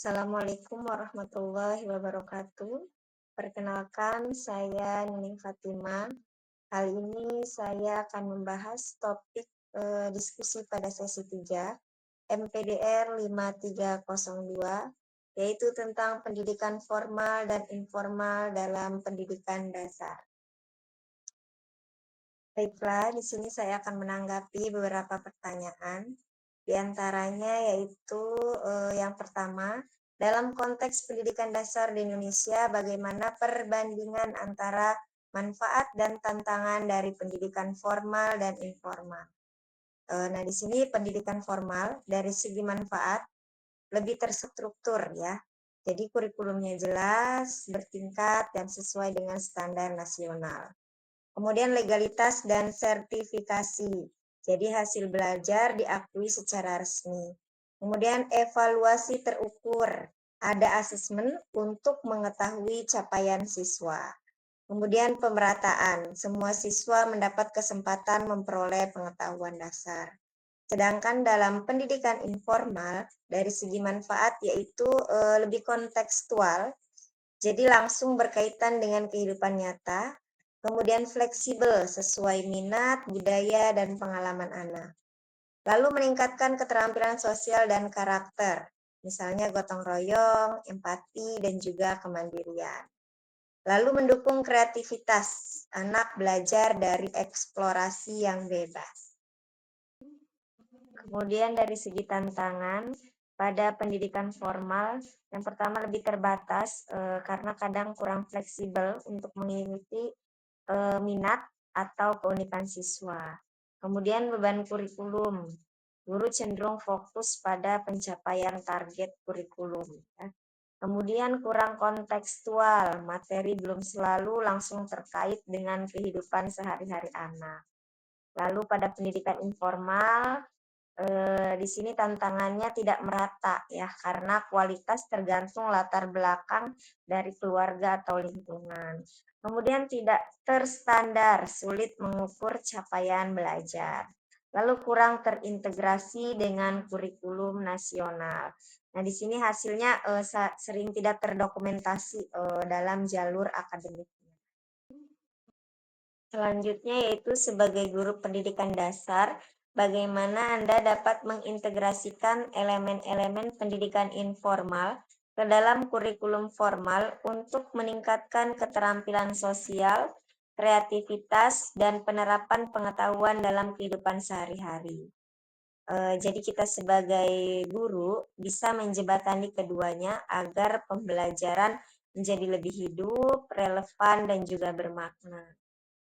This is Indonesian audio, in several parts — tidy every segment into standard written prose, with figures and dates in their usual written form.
Assalamualaikum warahmatullahi wabarakatuh. Perkenalkan, saya Nining Fatima. Kali ini saya akan membahas topik diskusi pada sesi 3, MPDR 5302, yaitu tentang pendidikan formal dan informal dalam pendidikan dasar. Baiklah, di sini saya akan menanggapi beberapa pertanyaan. Di antaranya yaitu yang pertama, dalam konteks pendidikan dasar di Indonesia, bagaimana perbandingan antara manfaat dan tantangan dari pendidikan formal dan informal? Nah, di sini pendidikan formal dari segi manfaat lebih terstruktur ya. Jadi kurikulumnya jelas, bertingkat, dan sesuai dengan standar nasional. Kemudian legalitas dan sertifikasi. Jadi hasil belajar diakui secara resmi. Kemudian evaluasi terukur. Ada asesmen untuk mengetahui capaian siswa. Kemudian pemerataan. Semua siswa mendapat kesempatan memperoleh pengetahuan dasar. Sedangkan dalam pendidikan informal dari segi manfaat yaitu lebih kontekstual. Jadi langsung berkaitan dengan kehidupan nyata, kemudian fleksibel sesuai minat, budaya, dan pengalaman anak. Lalu meningkatkan keterampilan sosial dan karakter, misalnya gotong royong, empati, dan juga kemandirian. Lalu mendukung kreativitas, anak belajar dari eksplorasi yang bebas. Kemudian dari segi tantangan, pada pendidikan formal, yang pertama lebih terbatas karena kadang kurang fleksibel untuk mengikuti minat atau keunikan siswa. Kemudian beban kurikulum, guru cenderung fokus pada pencapaian target kurikulum. Ya. Kemudian kurang kontekstual, materi belum selalu langsung terkait dengan kehidupan sehari-hari anak. Lalu pada pendidikan informal, di sini tantangannya tidak merata ya, karena kualitas tergantung latar belakang dari keluarga atau lingkungan. Kemudian tidak terstandar, sulit mengukur capaian belajar. Lalu kurang terintegrasi dengan kurikulum nasional. Nah, di sini hasilnya sering tidak terdokumentasi dalam jalur akademik. Selanjutnya yaitu sebagai guru pendidikan dasar, bagaimana Anda dapat mengintegrasikan elemen-elemen pendidikan informal ke dalam kurikulum formal untuk meningkatkan keterampilan sosial, kreativitas, dan penerapan pengetahuan dalam kehidupan sehari-hari. Jadi kita sebagai guru bisa menjembatani keduanya agar pembelajaran menjadi lebih hidup, relevan, dan juga bermakna.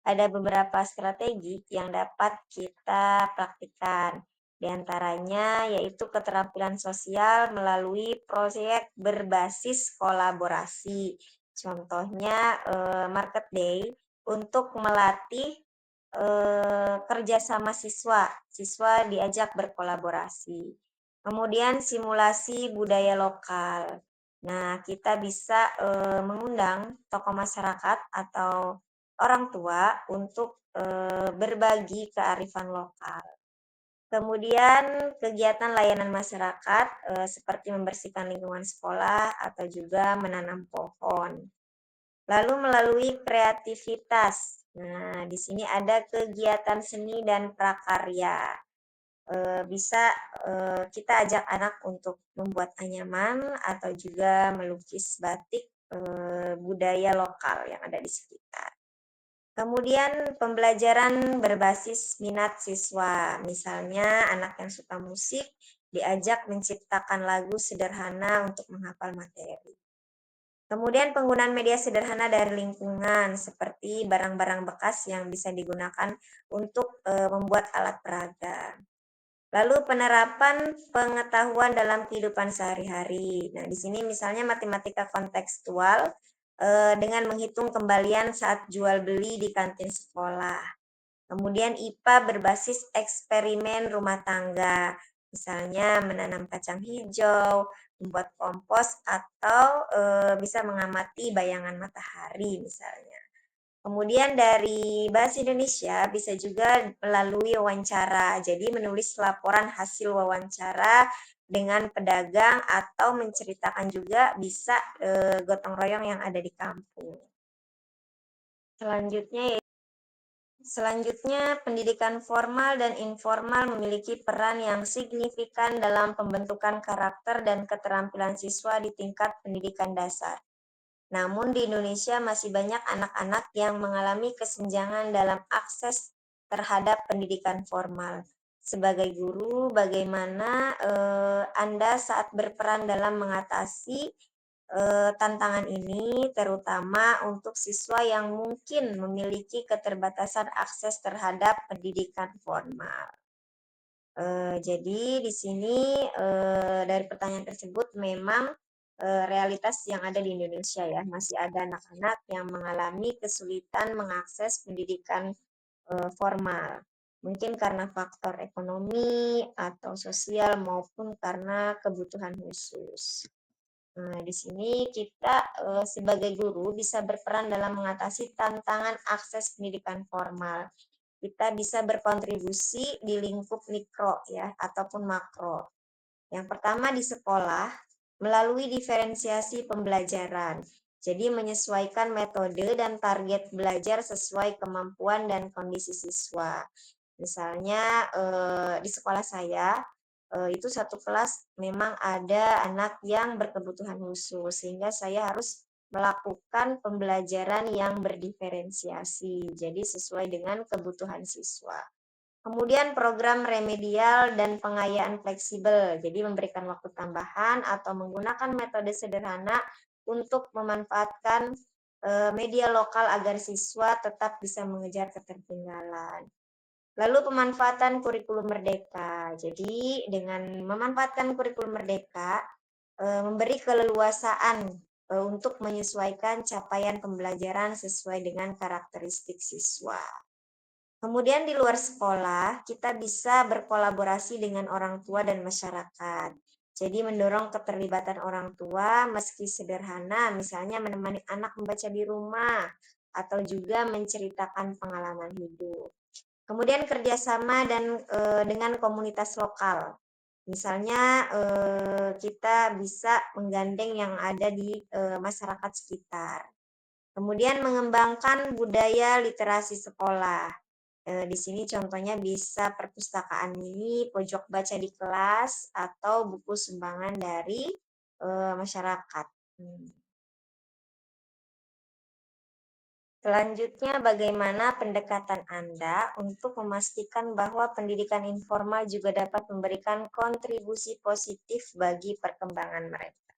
Ada beberapa strategi yang dapat kita praktikkan. Di antaranya yaitu keterampilan sosial melalui proyek berbasis kolaborasi. Contohnya Market Day untuk melatih kerjasama siswa. Siswa diajak berkolaborasi. Kemudian simulasi budaya lokal. Nah, kita bisa mengundang tokoh masyarakat atau orang tua untuk berbagi kearifan lokal. Kemudian kegiatan layanan masyarakat seperti membersihkan lingkungan sekolah atau juga menanam pohon. Lalu melalui kreativitas. Nah, di sini ada kegiatan seni dan prakarya. Bisa kita ajak anak untuk membuat anyaman atau juga melukis batik budaya lokal yang ada di sekitar. Kemudian pembelajaran berbasis minat siswa, misalnya anak yang suka musik diajak menciptakan lagu sederhana untuk menghafal materi. Kemudian penggunaan media sederhana dari lingkungan seperti barang-barang bekas yang bisa digunakan untuk membuat alat peraga. Lalu penerapan pengetahuan dalam kehidupan sehari-hari. Nah, di sini misalnya matematika kontekstual dengan menghitung kembalian saat jual beli di kantin sekolah. Kemudian IPA berbasis eksperimen rumah tangga, misalnya menanam kacang hijau, membuat kompos, atau bisa mengamati bayangan matahari misalnya. Kemudian dari Bahasa Indonesia bisa juga melalui wawancara. Jadi menulis laporan hasil wawancara dengan pedagang atau menceritakan juga bisa gotong royong yang ada di kampung. Selanjutnya, pendidikan formal dan informal memiliki peran yang signifikan dalam pembentukan karakter dan keterampilan siswa di tingkat pendidikan dasar. Namun di Indonesia masih banyak anak-anak yang mengalami kesenjangan dalam akses terhadap pendidikan formal. Sebagai guru, bagaimana Anda saat berperan dalam mengatasi tantangan ini, terutama untuk siswa yang mungkin memiliki keterbatasan akses terhadap pendidikan formal? Jadi di sini dari pertanyaan tersebut memang realitas yang ada di Indonesia ya, masih ada anak-anak yang mengalami kesulitan mengakses pendidikan formal. Mungkin karena faktor ekonomi atau sosial maupun karena kebutuhan khusus. Nah, di sini kita sebagai guru bisa berperan dalam mengatasi tantangan akses pendidikan formal. Kita bisa berkontribusi di lingkup mikro ya ataupun makro. Yang pertama di sekolah melalui diferensiasi pembelajaran. Jadi menyesuaikan metode dan target belajar sesuai kemampuan dan kondisi siswa. Misalnya di sekolah saya itu satu kelas memang ada anak yang berkebutuhan khusus sehingga saya harus melakukan pembelajaran yang berdiferensiasi. Jadi sesuai dengan kebutuhan siswa. Kemudian program remedial dan pengayaan fleksibel, jadi memberikan waktu tambahan atau menggunakan metode sederhana untuk memanfaatkan media lokal agar siswa tetap bisa mengejar ketertinggalan. Lalu pemanfaatan kurikulum merdeka. Jadi dengan memanfaatkan kurikulum merdeka, memberi keleluasaan untuk menyesuaikan capaian pembelajaran sesuai dengan karakteristik siswa. Kemudian di luar sekolah, kita bisa berkolaborasi dengan orang tua dan masyarakat. Jadi mendorong keterlibatan orang tua meski sederhana, misalnya menemani anak membaca di rumah atau juga menceritakan pengalaman hidup. Kemudian kerjasama dengan komunitas lokal. Misalnya kita bisa menggandeng yang ada di masyarakat sekitar. Kemudian mengembangkan budaya literasi sekolah. Di sini contohnya bisa perpustakaan mini, pojok baca di kelas, atau buku sumbangan dari masyarakat. Selanjutnya, bagaimana pendekatan Anda untuk memastikan bahwa pendidikan informal juga dapat memberikan kontribusi positif bagi perkembangan mereka?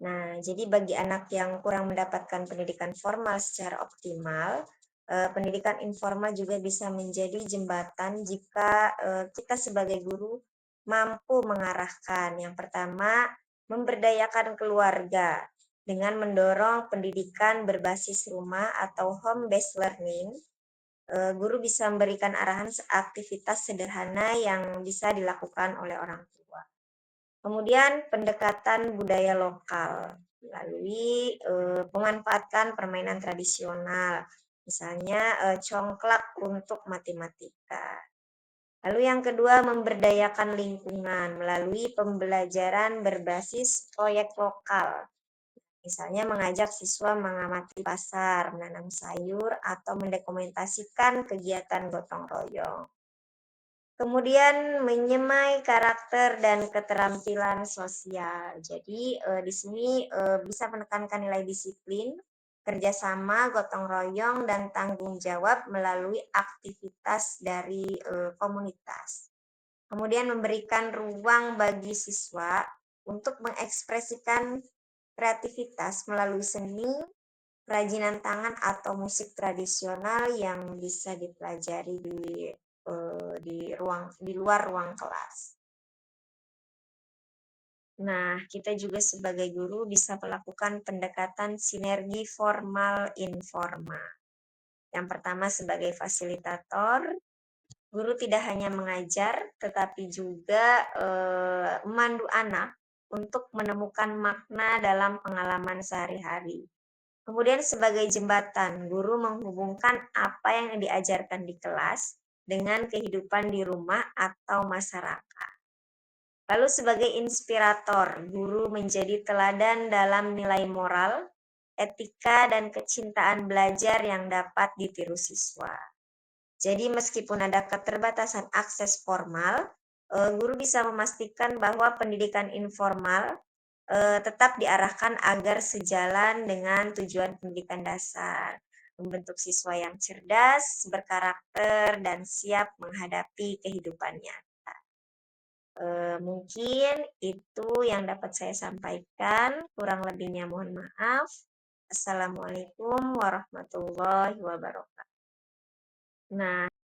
Nah, jadi bagi anak yang kurang mendapatkan pendidikan formal secara optimal, pendidikan informal juga bisa menjadi jembatan jika kita sebagai guru mampu mengarahkan. Yang pertama, memberdayakan keluarga dengan mendorong pendidikan berbasis rumah atau home based learning. Guru bisa memberikan arahan aktivitas sederhana yang bisa dilakukan oleh orang tua. Kemudian pendekatan budaya lokal melalui memanfaatkan permainan tradisional, misalnya congklak untuk matematika. Lalu yang kedua, memberdayakan lingkungan melalui pembelajaran berbasis proyek lokal. Misalnya mengajak siswa mengamati pasar, menanam sayur, atau mendokumentasikan kegiatan gotong royong. Kemudian menyemai karakter dan keterampilan sosial. Jadi di sini bisa menekankan nilai disiplin, kerjasama, gotong royong, dan tanggung jawab melalui aktivitas dari komunitas. Kemudian memberikan ruang bagi siswa untuk mengekspresikan kreativitas melalui seni, kerajinan tangan atau musik tradisional yang bisa dipelajari di luar ruang kelas. Nah, kita juga sebagai guru bisa melakukan pendekatan sinergi formal informal. Yang pertama sebagai fasilitator, guru tidak hanya mengajar tetapi juga memandu anak untuk menemukan makna dalam pengalaman sehari-hari. Kemudian sebagai jembatan, guru menghubungkan apa yang diajarkan di kelas dengan kehidupan di rumah atau masyarakat. Lalu sebagai inspirator, guru menjadi teladan dalam nilai moral, etika, dan kecintaan belajar yang dapat ditiru siswa. Jadi meskipun ada keterbatasan akses formal, guru bisa memastikan bahwa pendidikan informal tetap diarahkan agar sejalan dengan tujuan pendidikan dasar, membentuk siswa yang cerdas, berkarakter, dan siap menghadapi kehidupannya. Mungkin itu yang dapat saya sampaikan, kurang lebihnya mohon maaf. Assalamualaikum warahmatullahi wabarakatuh. Nah.